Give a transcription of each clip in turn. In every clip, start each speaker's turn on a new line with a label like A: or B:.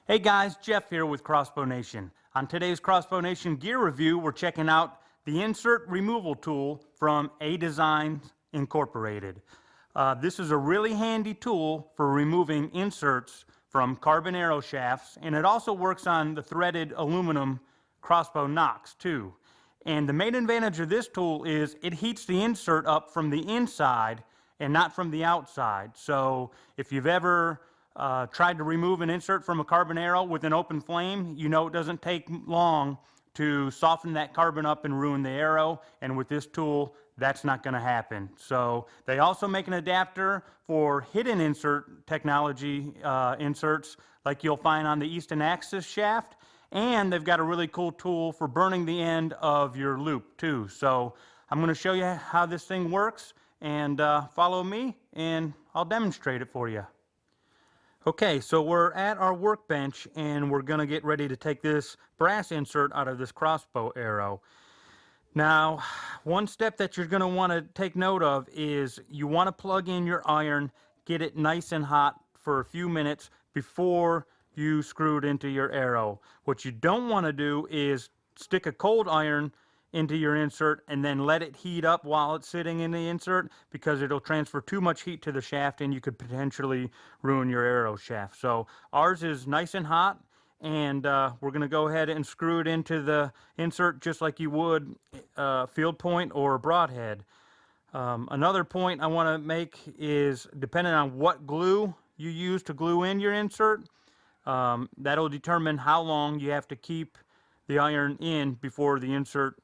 A: Hey guys, Jeff here with Crossbow Nation. On today's Crossbow Nation gear review, we're checking out the insert removal tool from A-Designs Incorporated. This is a really handy tool for removing inserts from carbon arrow shafts, and it also works on the threaded aluminum crossbow nocks too. And the main advantage of this tool is it heats the insert up from the inside and not from the outside. So if you've ever tried to remove an insert from a carbon arrow with an open flame, you know it doesn't take long to soften that carbon up and ruin the arrow, and with this tool that's not going to happen. So they also make an adapter for hidden insert technology inserts like you'll find on the Easton Axis shaft, and they've got a really cool tool for burning the end of your loop too. So I'm going to show you how this thing works, and follow me and I'll demonstrate it for you. Okay, so we're at our workbench and we're going to get ready to take this brass insert out of this crossbow arrow. Now, one step that you're going to want to take note of is you want to plug in your iron, get it nice and hot for a few minutes before you screw it into your arrow. What you don't want to do is stick a cold iron into your insert and then let it heat up while it's sitting in the insert, because it'll transfer too much heat to the shaft and you could potentially ruin your arrow shaft. So ours is nice and hot, and we're going to go ahead and screw it into the insert just like you would field point or broadhead. Another point I want to make is, depending on what glue you use to glue in your insert, that'll determine how long you have to keep the iron in before the insert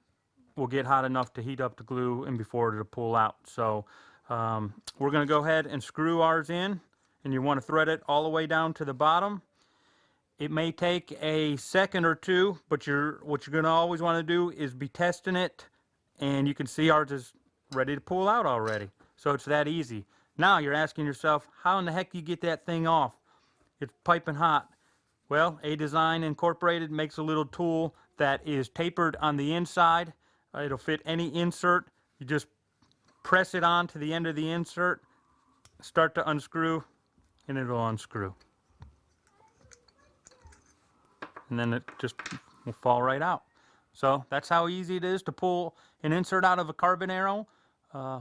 A: will get hot enough to heat up the glue and before it'll pull out. So we're going to go ahead and screw ours in, and you want to thread it all the way down to the bottom. It may take a second or two, but what you're going to always want to do is be testing it, and you can see ours is ready to pull out already. So it's that easy. Now you're asking yourself, how in the heck do you get that thing off? It's piping hot. Well, A-Design Incorporated makes a little tool that is tapered on the inside. It'll fit any insert. You just press it on to the end of the insert, start to unscrew, and it'll unscrew. And then it just will fall right out. So that's how easy it is to pull an insert out of a carbon arrow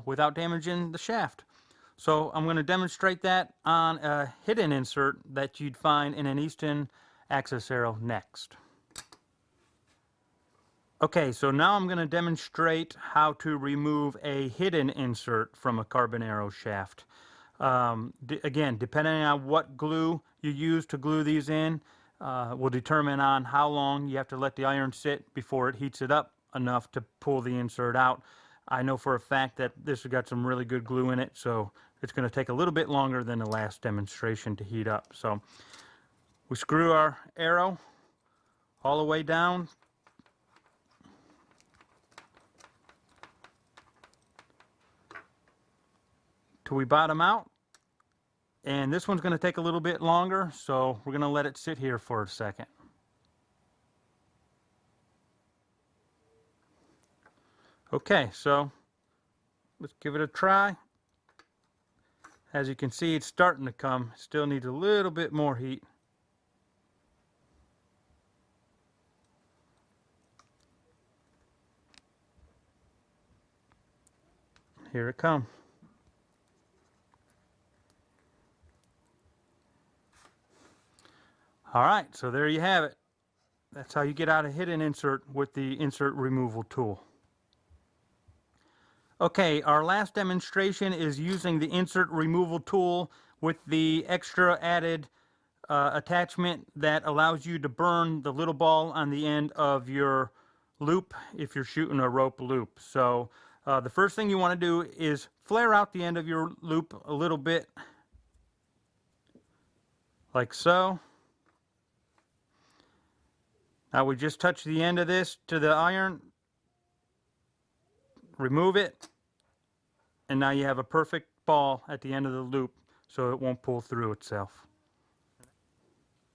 A: without damaging the shaft. So I'm going to demonstrate that on a hidden insert that you'd find in an Easton Axis arrow next. Okay, so now I'm going to demonstrate how to remove a hidden insert from a carbon arrow shaft. Again, depending on what glue you use to glue these in, will determine on how long you have to let the iron sit before it heats it up enough to pull the insert out. I know for a fact that this has got some really good glue in it, so it's going to take a little bit longer than the last demonstration to heat up. So we screw our arrow all the way down till we bottom out, and this one's going to take a little bit longer, so we're going to let it sit here for a second. Okay, so let's give it a try. As you can see, it's starting to come. Still needs a little bit more heat. Here it comes. All right, so there you have it. That's how you get out a hidden insert with the insert removal tool. Okay, our last demonstration is using the insert removal tool with the extra added attachment that allows you to burn the little ball on the end of your loop if you're shooting a rope loop. So the first thing you want to do is flare out the end of your loop a little bit, like so. Now we just touch the end of this to the iron, remove it, and now you have a perfect ball at the end of the loop, so it won't pull through itself.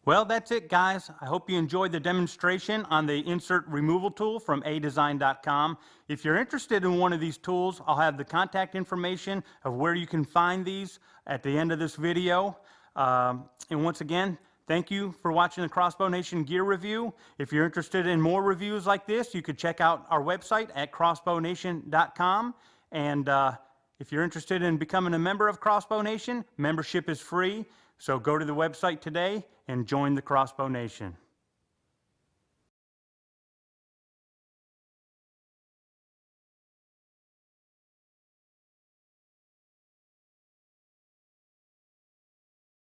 A: Well, that's it, guys. I hope you enjoyed the demonstration on the insert removal tool from adesign.com. If you're interested in one of these tools, I'll have the contact information of where you can find these at the end of this video. And once again, Thank you for watching the Crossbow Nation Gear Review. If you're interested in more reviews like this, you could check out our website at crossbownation.com. And if you're interested in becoming a member of Crossbow Nation, membership is free. So go to the website today and join the Crossbow Nation.